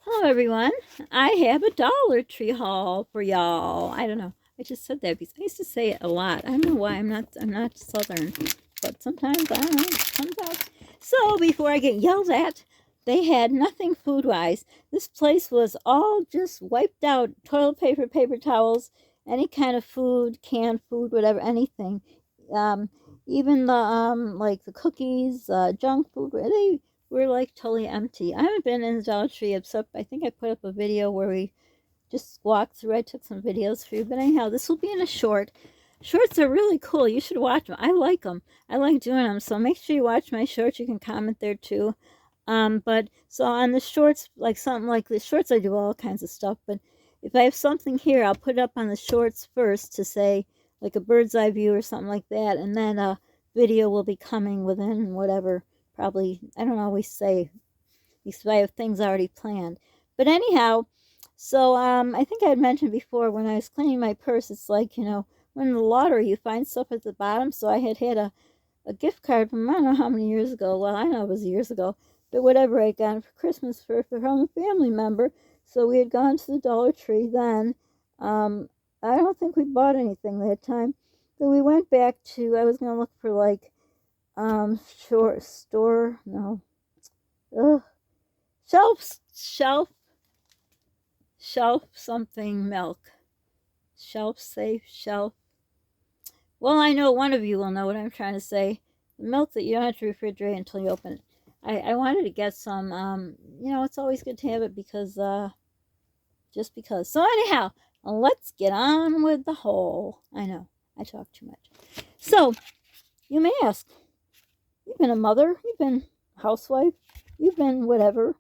Hello, everyone. I have a Dollar Tree haul for y'all. I don't know. I just said that because I used to say it a lot. I don't know why. I'm not Southern, but sometimes I don't know. It comes out. So before I get yelled at, they had nothing food wise. This place was all just wiped out. Toilet paper, paper towels, any kind of food, canned food, whatever, anything. Um, even the like the cookies, junk food. We're like totally empty. I haven't been in the Dollar Tree except I think I put up a video where we just walked through. I took some videos for you. But anyhow, this will be in a short. Shorts are really cool. You should watch them. I like them. I like doing them. So make sure you watch my shorts. You can comment there too. But so on the shorts, like something like the shorts, I do all kinds of stuff. But if I have something here, I'll put it up on the shorts first to say like a bird's eye view or something like that, and then a video will be coming within whatever. Probably I don't always say because I have things already planned. But anyhow, so I think I had mentioned before when I was cleaning my purse, it's like when in the lottery you find stuff at the bottom. So I had a gift card from I don't know how many years ago. Well, I know it was years ago, but whatever I got for Christmas from a family member. So we had gone to the Dollar Tree then. I don't think we bought anything that time, but we went back to. I was gonna look for like short store no, ugh, shelf something milk, shelf safe shelf. Well, I know one of you will know what I'm trying to say. The milk that you don't have to refrigerate until you open it. I wanted to get some. It's always good to have it because just because. So anyhow, let's get on with the whole. I know I talk too much. So you may ask, you've been a mother, you've been a housewife, you've been whatever.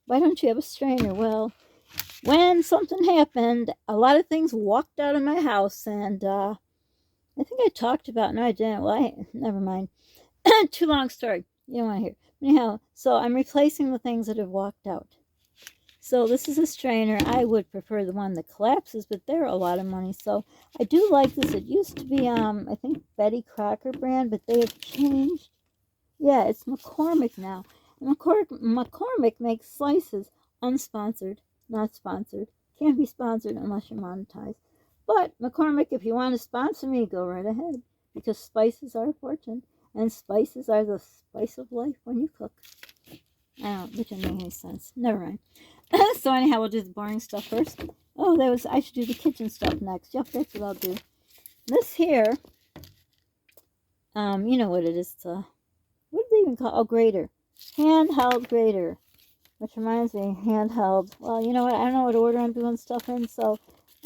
Why don't you have a strainer? Well, when something happened, a lot of things walked out of my house, and I think I talked about. No, I didn't. Well, never mind. Too long story. You don't want to hear. Anyhow, so I'm replacing the things that have walked out. So this is a strainer. I would prefer the one that collapses, but they're a lot of money. So I do like this. It used to be I think Betty Crocker brand, but they have changed. Yeah, it's McCormick now. McCormick makes slices, unsponsored, not sponsored. Can't be sponsored unless you're monetized. But McCormick, if you want to sponsor me, go right ahead. Because spices are a fortune, and spices are the spice of life when you cook. I don't, which doesn't make any sense. Never mind. So anyhow, we'll do the boring stuff first. Oh, I should do the kitchen stuff next. Yep, that's what I'll do. This here, you know what it is. What do they even call? Oh, grater. Handheld grater. Which reminds me, handheld. Well, you know what? I don't know what order I'm doing stuff in, so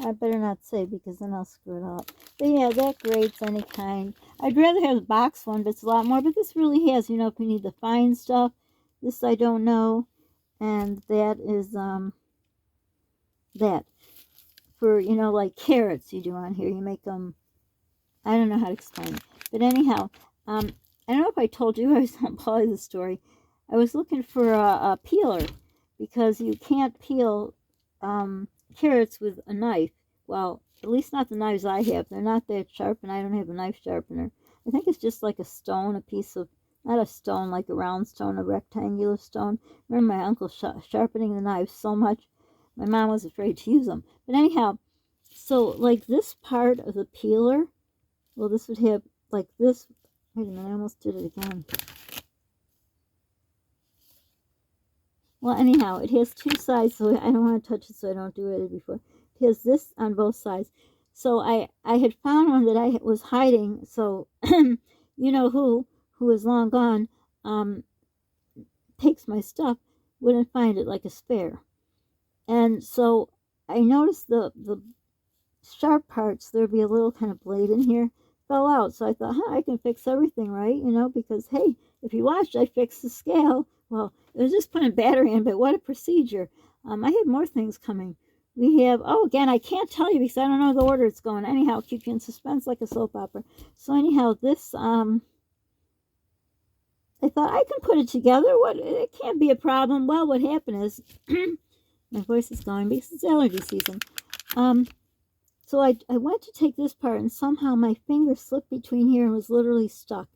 I better not say because then I'll screw it up. But yeah, that grates any kind. I'd rather have the box one, but it's a lot more. But this really has, if you need the fine stuff. This I don't know. And that is, that. For, like carrots you do on here. You make them, I don't know how to explain it. But anyhow, I don't know if I told you, I was telling Polly the story. I was looking for a peeler because you can't peel carrots with a knife. Well, at least not the knives I have. They're not that sharp, and I don't have a knife sharpener. I think it's just like a stone, a piece of, not a stone like a round stone, a rectangular stone. Remember my uncle sharpening the knives so much, my mom was afraid to use them. But anyhow, so like this part of the peeler, well, this would have like this. Wait a minute, I almost did it again. Well, anyhow, it has two sides, so I don't want to touch it so I don't do it before. It has this on both sides. So I had found one that I was hiding, so you know who is long gone, takes my stuff, wouldn't find it like a spare. And so I noticed the sharp parts, there'd be a little kind of blade in here, fell out. So I thought, I can fix everything, right? Because, hey, if you watched, I fixed the scale. Well, it was just putting a battery in, but what a procedure. I have more things coming. We have, again, I can't tell you because I don't know the order it's going. Anyhow, keep you in suspense like a soap opera. So anyhow, this, I thought I can put it together. It can't be a problem. Well, what happened is, my voice is going because it's allergy season. So I went to take this part, and somehow my finger slipped between here and was literally stuck.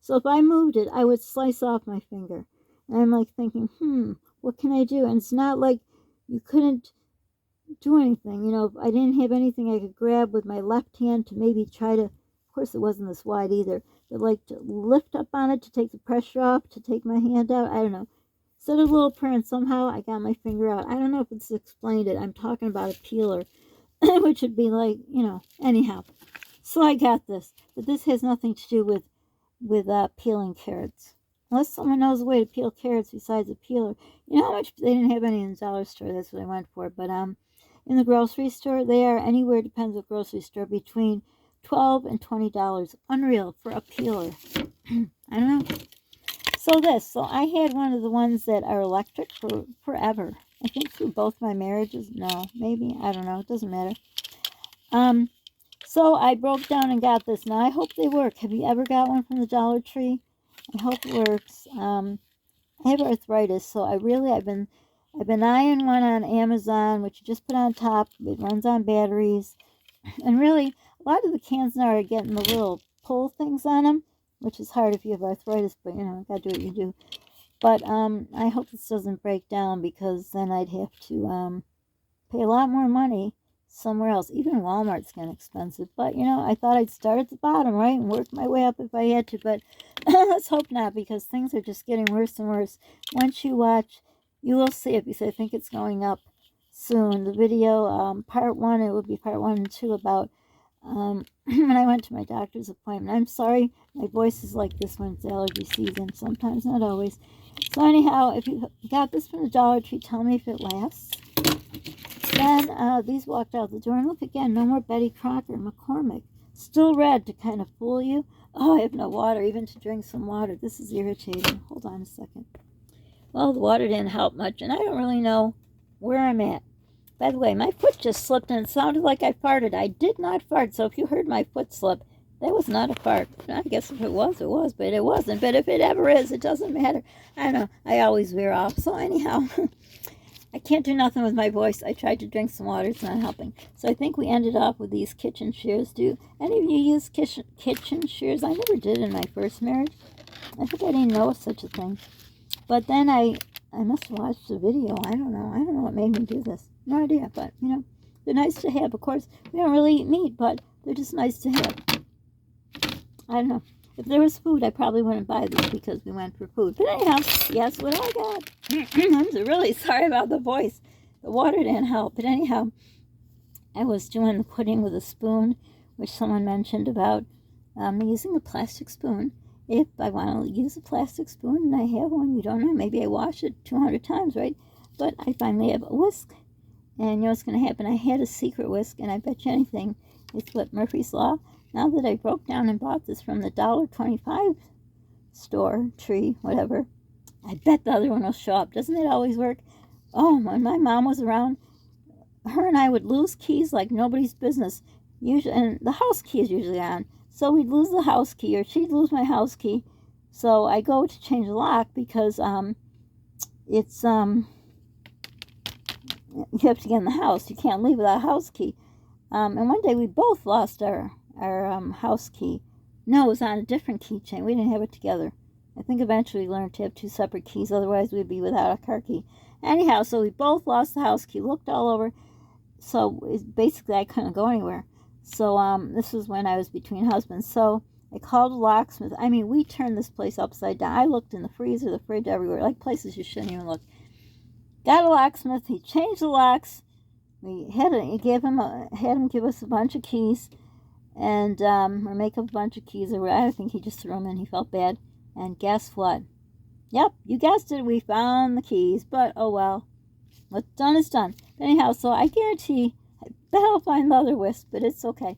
So if I moved it, I would slice off my finger. And I'm like thinking, what can I do? And it's not like you couldn't do anything. You know, I didn't have anything I could grab with my left hand to maybe try to, of course it wasn't this wide either, but like to lift up on it to take the pressure off, to take my hand out. I don't know. Said a little prayer and somehow I got my finger out. I don't know if it's explained it. I'm talking about a peeler, which would be like, you know, anyhow. So I got this, but this has nothing to do with peeling carrots. Unless someone knows a way to peel carrots besides a peeler. You know how much, they didn't have any in the dollar store, that's what I went for, but in the grocery store, they are anywhere, depends what grocery store, between $12 and $20. Unreal for a peeler. I don't know. So I had one of the ones that are electric for forever. I think through both my marriages. No, maybe, I don't know, it doesn't matter. So I broke down and got this. Now I hope they work. Have you ever got one from the Dollar Tree? I hope it works. I have arthritis, so I've been eyeing one on Amazon, which you just put on top. It runs on batteries, and really, a lot of the cans now are getting the little pull things on them, which is hard if you have arthritis. But you know, gotta do what you do. But I hope this doesn't break down, because then I'd have to pay a lot more money somewhere else. Even Walmart's getting expensive. But you know, I thought I'd start at the bottom, right, and work my way up if I had to. But let's hope not, because things are just getting worse and worse. Once you watch, you will see it, because I think it's going up soon. The video, part 1, it will be part 1 and 2 about when I went to my doctor's appointment. I'm sorry, my voice is like this when it's allergy season. Sometimes, not always. So anyhow, if you got this from the Dollar Tree, tell me if it lasts. Then these walked out the door, and look again, no more Betty Crocker and McCormick. Still red to kind of fool you. Oh, I have no water, even to drink some water. This is irritating. Hold on a second. Well, the water didn't help much, and I don't really know where I'm at. By the way, my foot just slipped, and it sounded like I farted. I did not fart, so if you heard my foot slip, that was not a fart. I guess if it was, it was, but it wasn't. But if it ever is, it doesn't matter. I don't know. I always veer off. So anyhow, I can't do nothing with my voice. I tried to drink some water. It's not helping. So I think we ended up with these kitchen shears. Do any of you use kitchen shears? I never did in my first marriage. I think I didn't know of such a thing. But then I must have watched the video. I don't know. I don't know what made me do this. No idea. But, you know, they're nice to have. Of course, we don't really eat meat, but they're just nice to have. I don't know. If there was food, I probably wouldn't buy these, because we went for food. But anyhow, guess what I got? I'm really sorry about the voice. The water didn't help. But anyhow, I was doing the pudding with a spoon, which someone mentioned about using a plastic spoon. If I want to use a plastic spoon and I have one, you don't know, maybe I wash it 200 times, right? But I finally have a whisk. And you know what's going to happen? I had a secret whisk, and I bet you anything, it's what Murphy's Law. Now that I broke down and bought this from the $1.25 store, tree, whatever, I bet the other one will show up. Doesn't it always work? Oh, when my mom was around, her and I would lose keys like nobody's business. Usually, and the house key is usually on. So we'd lose the house key, or she'd lose my house key. So I go to change the lock, because it's you have to get in the house. You can't leave without a house key. And one day we both lost our house key. No, it was on a different keychain. We didn't have it together. I think eventually we learned to have 2 separate keys, otherwise we'd be without a car key. Anyhow, so we both lost the house key, looked all over. So basically I couldn't go anywhere. So this was when I was between husbands. So I called a locksmith. I mean, we turned this place upside down. I looked in the freezer, the fridge, everywhere, like places you shouldn't even look. Got a locksmith. He changed the locks. We had him give us a bunch of keys, and or make up a bunch of keys, or I think he just threw them in. He felt bad. And guess what? Yep, you guessed it. We found the keys, but oh well. What's done is done. Anyhow, so I guarantee, I bet I'll find the other whisk, but it's okay.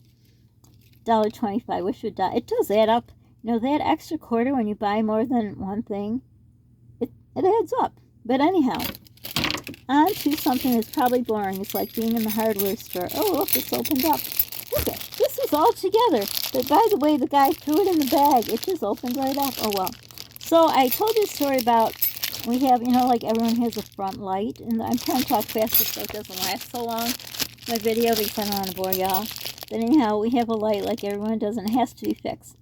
$1.25. Wish it would. It does add up. You know, that extra quarter when you buy more than one thing, it adds up. But anyhow, on to something that's probably boring. It's like being in the hardware store. Oh, look, it's opened up. Look at this is all together. But by the way, the guy threw it in the bag. It just opened right up. Oh, well. So I told you a story about, we have, you know, like everyone has a front light. And I'm trying to talk faster so it doesn't last so long, my video, because I don't want to bore y'all. But anyhow, we have a light like everyone does, and it has to be fixed.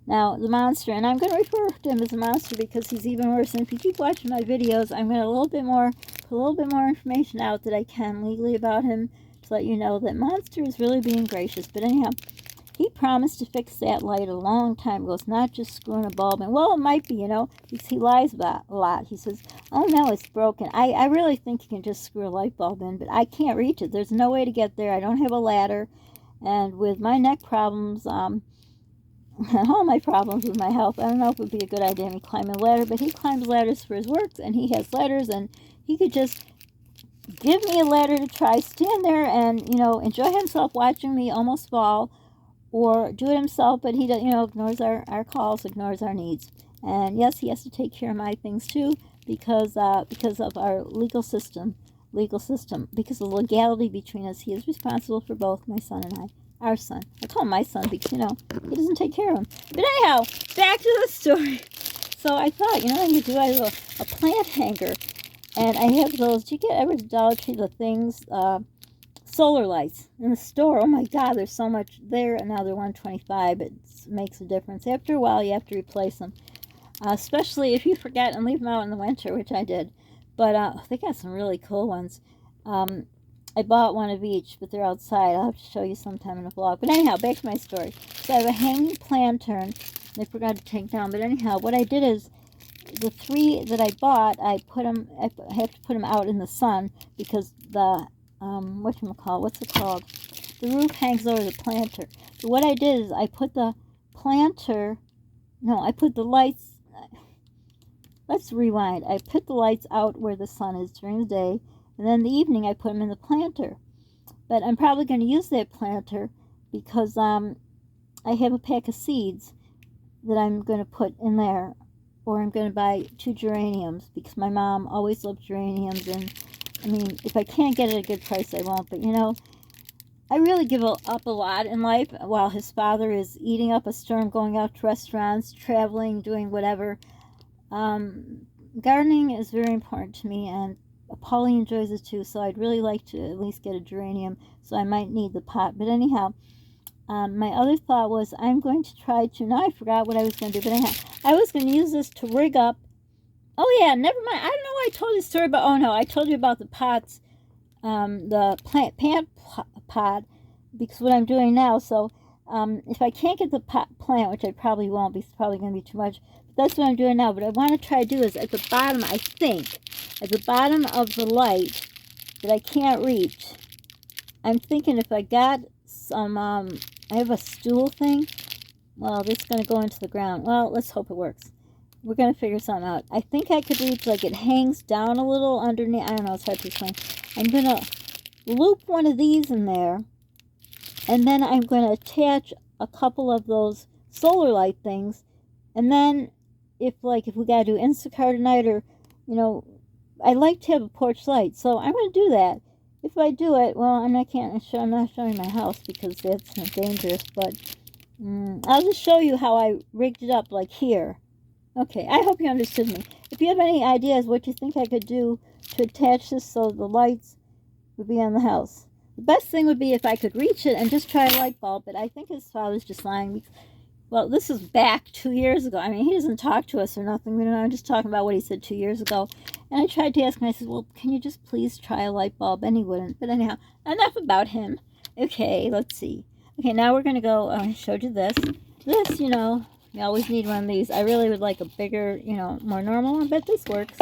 Now, the monster, and I'm going to refer to him as a monster because he's even worse. And if you keep watching my videos, I'm going to a little bit more put a little bit more information out that I can legally about him to let you know that Monster is really being gracious. But anyhow, he promised to fix that light a long time ago. It's not just screwing a bulb in. Well, it might be, because he lies about a lot. He says, oh, no, it's broken. I really think you can just screw a light bulb in, but I can't reach it. There's no way to get there. I don't have a ladder. And with my neck problems, all my problems with my health, I don't know if it would be a good idea me climbing a ladder, but he climbs ladders for his work, and he has ladders, and he could just give me a ladder to try, stand there and, enjoy himself watching me almost fall, or do it himself, but he ignores our calls, ignores our needs. And yes, he has to take care of my things too, because of our legal system, because of the legality between us. He is responsible for both my son and our son. I call him my son because, he doesn't take care of him. But anyhow, back to the story. So I thought, I could do a plant hanger. And I have those, do you get every Dollar Tree, the things, solar lights in the store? Oh my God, there's so much there, and now they're $125. It makes a difference. After a while, you have to replace them, especially if you forget and leave them out in the winter, which I did. But they got some really cool ones. I bought one of each, but they're outside. I'll have to show you sometime in a vlog. But anyhow, back to my story. So I have a hanging lantern I forgot to take down. But anyhow, what I did is, the 3 that I bought, I have to put them out in the sun, because the what's it called? The roof hangs over the planter. So what I did is I put the lights, let's rewind. I put the lights out where the sun is during the day, and then in the evening I put them in the planter. But I'm probably going to use that planter because I have a pack of seeds that I'm going to put in there, or I'm going to buy 2 geraniums, because my mom always loved geraniums, and I mean, if I can't get it at a good price, I won't. But, I really give up a lot in life while his father is eating up a storm, going out to restaurants, traveling, doing whatever. Gardening is very important to me, and Polly enjoys it too, so I'd really like to at least get a geranium, so I might need the pot. But anyhow, my other thought was I'm going to try to, now I forgot what I was going to do, but anyhow, I was going to use this to rig up. Oh yeah, never mind. I don't know why I told you the story, but oh no, I told you about the pots, the plant pot, because what I'm doing now. So if I can't get the plant, which I probably won't, because it's probably going to be too much, but that's what I'm doing now. But I want to try to do is at the bottom, I think, at the bottom of the light that I can't reach, I'm thinking if I got some, I have a stool thing. Well, this is going to go into the ground. Well, let's hope it works. We're going to figure something out. I think I could reach, like, it hangs down a little underneath. I don't know, it's hard to explain. I'm going to loop one of these in there, and then I'm going to attach a couple of those solar light things, and then if we got to do Instacart tonight, or, I like to have a porch light, so I'm going to do that. If I do it, well, I'm not showing my house because that's dangerous, but I'll just show you how I rigged it up, like here. Okay, I hope you understood me. If you have any ideas what you think I could do to attach this so the lights would be on the house. The best thing would be if I could reach it and just try a light bulb, but I think his father's just lying. Well, this is back 2 years ago. I mean, he doesn't talk to us or nothing. I'm just talking about what he said 2 years ago. And I tried to ask him, I said, well, can you just please try a light bulb? And he wouldn't. But anyhow, enough about him. Okay, let's see. Okay, now we're going to go, I showed you this. This, you always need one of these. I really would like a bigger, more normal one, but this works.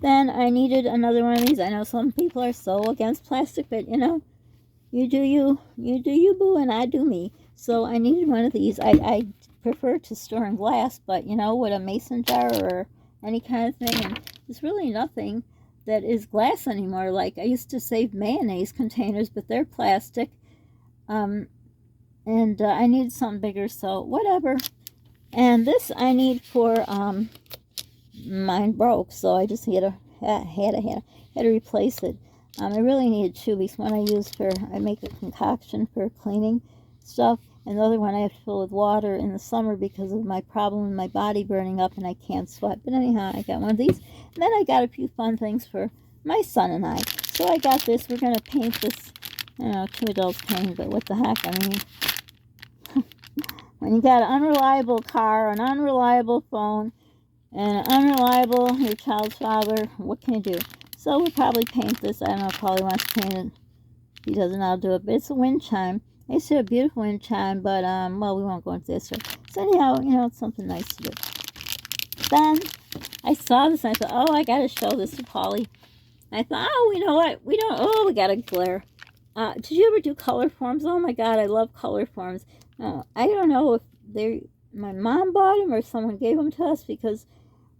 Then I needed another one of these. I know some people are so against plastic, but, you do you. You do you, boo, and I do me. So I needed one of these. I prefer to store in glass, but, with a mason jar or any kind of thing. And there's really nothing that is glass anymore. Like, I used to save mayonnaise containers, but they're plastic. And I needed something bigger, so whatever. And this I need for, mine broke, so I just had to replace it. I really needed 2, because one I make a concoction for cleaning stuff, and the other one I have to fill with water in the summer because of my problem with my body burning up and I can't sweat. But anyhow, I got one of these. And then I got a few fun things for my son and I. So I got this. We're going to paint this. I don't know, 2 adults painting, but what the heck, I mean, when you got an unreliable car, an unreliable phone, and an unreliable your child's father, what can you do? So we'll probably paint this. I don't know if Polly wants to paint it. He doesn't know how to do it, but it's a wind chime. I used to have a beautiful wind chime, but, well, we won't go into this. So anyhow, you know, it's something nice to do. Then I saw this, and I thought, oh, I got to show this to Polly. I thought, oh, you know what? We got to glare. Did you ever do color forms? Oh, my God, I love color forms. I don't know if my mom bought them or someone gave them to us because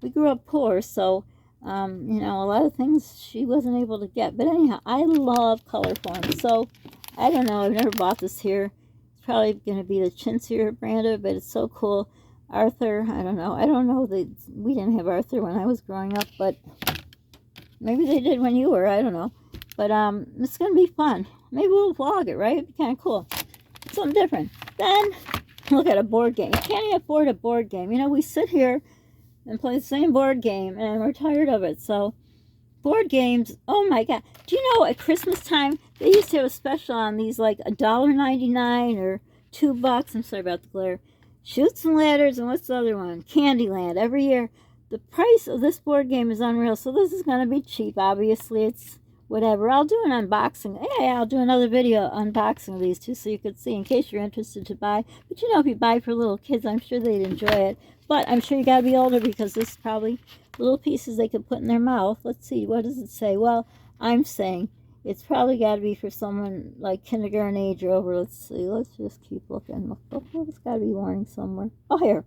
we grew up poor, so, you know, a lot of things she wasn't able to get. But anyhow, I love color forms. So, I don't know. I've never bought this here. It's probably going to be the chintzier brand of it, but it's so cool. Arthur, I don't know. We didn't have Arthur when I was growing up, but maybe they did when you were. I don't know. But it's going to be fun. Maybe we'll vlog it, right? It'd be kind of cool. Something different. Then, look at a board game. You can't even afford a board game. You know, we sit here and play the same board game, and we're tired of it. So, board games, oh my God. Do you know at Christmas time, they used to have a special on these, like $1.99 or $2. I'm sorry about the glare. Chutes and Ladders, and what's the other one? Candyland, every year. The price of this board game is unreal, so this is going to be cheap. Obviously, it's whatever. I'll do an unboxing. Yeah, I'll do another video unboxing of these two so you could see in case you're interested to buy. But you know, if you buy for little kids, I'm sure they'd enjoy it. But I'm sure you got to be older because this is probably little pieces they could put in their mouth. Let's see, what does it say? Well, I'm saying it's probably got to be for someone like kindergarten age or over. Let's see. Let's just keep looking. Look, it's got to be warning somewhere. Oh, here.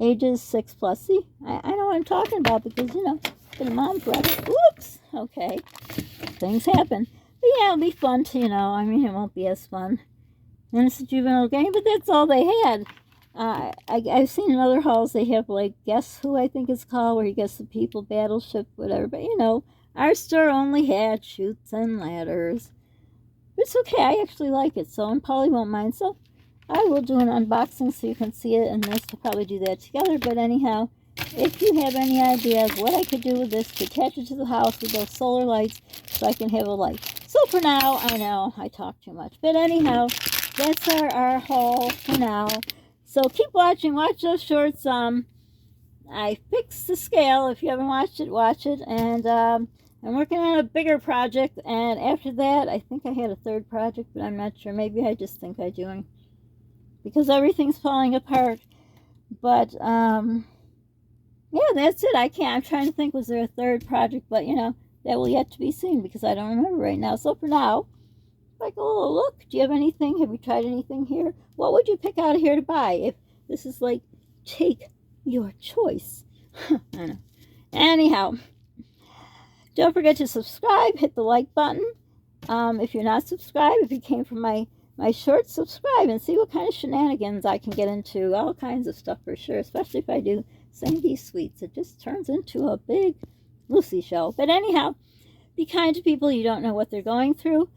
Ages 6+. See, I know what I'm talking about because, you know, been a mom forever. Whoops. Okay. Things happen. But yeah, it'll be fun to, you know, I mean, it won't be as fun. And it's a juvenile game, but that's all they had. I've seen in other halls they have, like, Guess Who, I think it's called, where you guess the people, Battleship, whatever. But, you know, our store only had Chutes and Ladders. But it's okay. I actually like it, so, and Polly won't mind. So, I will do an unboxing so you can see it, and this will probably do that together. But anyhow, if you have any ideas what I could do with this to attach it to the house with those solar lights so I can have a light. So for now, I know I talk too much. But anyhow, that's our haul for now. So keep watching. Watch those shorts. I fixed the scale. If you haven't watched it, watch it. And I'm working on a bigger project. And after that, I think I had a third project, but I'm not sure. Maybe I just think I'm doing, because everything's falling apart. But yeah, that's it. I'm trying to think, was there a third project? But, you know, that will yet to be seen because I don't remember right now. So for now, like a little look. Do you have anything? Have you tried anything here? What would you pick out of here to buy? If this is like, take your choice. I know. Anyhow, don't forget to subscribe. Hit the like button. If you're not subscribed, if you came from my shorts, subscribe and see what kind of shenanigans I can get into. All kinds of stuff for sure, especially if I do Sandy Sweets. It just turns into a big Lucy show. But anyhow, be kind to people. You don't know what they're going through.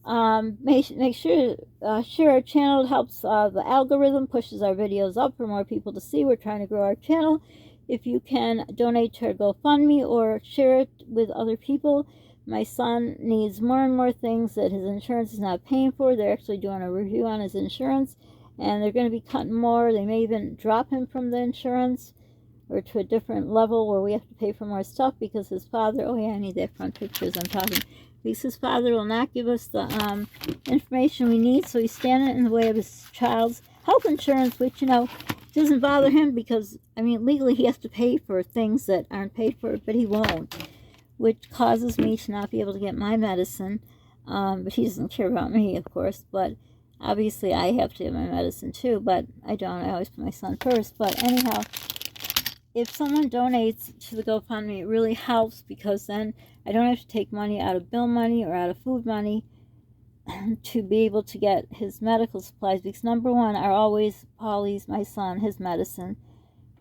Make sure to share our channel. It helps the algorithm, pushes our videos up for more people to see. We're trying to grow our channel. If you can donate to our GoFundMe or share it with other people. My son needs more and more things that his insurance is not paying for. They're actually doing a review on his insurance, and they're going to be cutting more. They may even drop him from the insurance or to a different level where we have to pay for more stuff because his father, oh yeah, I need that front picture as I'm talking, because his father will not give us the information we need, so he's standing in the way of his child's health insurance, which, you know, doesn't bother him because, I mean, legally he has to pay for things that aren't paid for, but he won't, which causes me to not be able to get my medicine. But he doesn't care about me, of course, but obviously I have to get my medicine too, but I don't. I always put my son first. But anyhow, if someone donates to the GoFundMe, it really helps because then I don't have to take money out of bill money or out of food money to be able to get his medical supplies, because number one are always Polly's, my son, his medicine,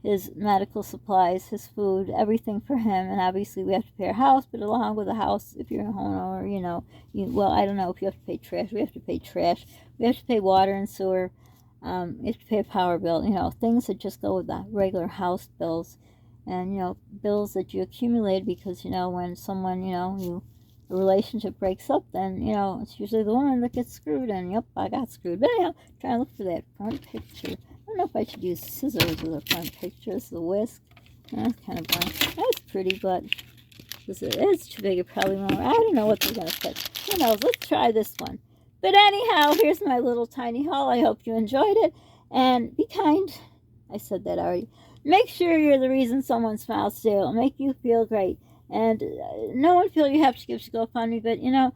his medical supplies, his food, everything for him. And obviously we have to pay our house, but along with the house, if you're a homeowner, you know, well, I don't know if you have to pay trash. We have to pay trash. We have to pay water and sewer. You have to pay a power bill, you know, things that just go with the regular house bills. And, you know, bills that you accumulate because, you know, when someone, you know, a relationship breaks up, then, you know, it's usually the woman that gets screwed. And, yep, I got screwed. But anyhow, trying to look for that front picture. I don't know if I should use scissors with a front picture. This is a whisk. That's kind of blank. That's pretty, but Because it is too big, it probably won't. I don't know what they're going to say. Who knows? Let's try this one. But anyhow, here's my little tiny haul. I hope you enjoyed it. And be kind. I said that already. Make sure you're the reason someone smiles today. It'll make you feel great. And no one feel you have to give to GoFundMe, but you know,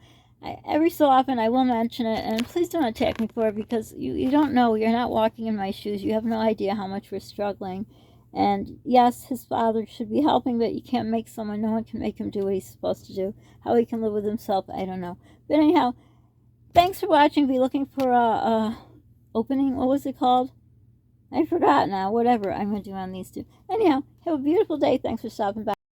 every so often I will mention it, and please don't attack me for it, because you don't know. You're not walking in my shoes. You have no idea how much we're struggling. And yes, his father should be helping, but you can't make someone, no one can make him do what he's supposed to do. How he can live with himself, I don't know. But anyhow, thanks for watching. Be looking for a opening, what was it called? I forgot now. Whatever I'm going to do on these two. Anyhow, have a beautiful day. Thanks for stopping by.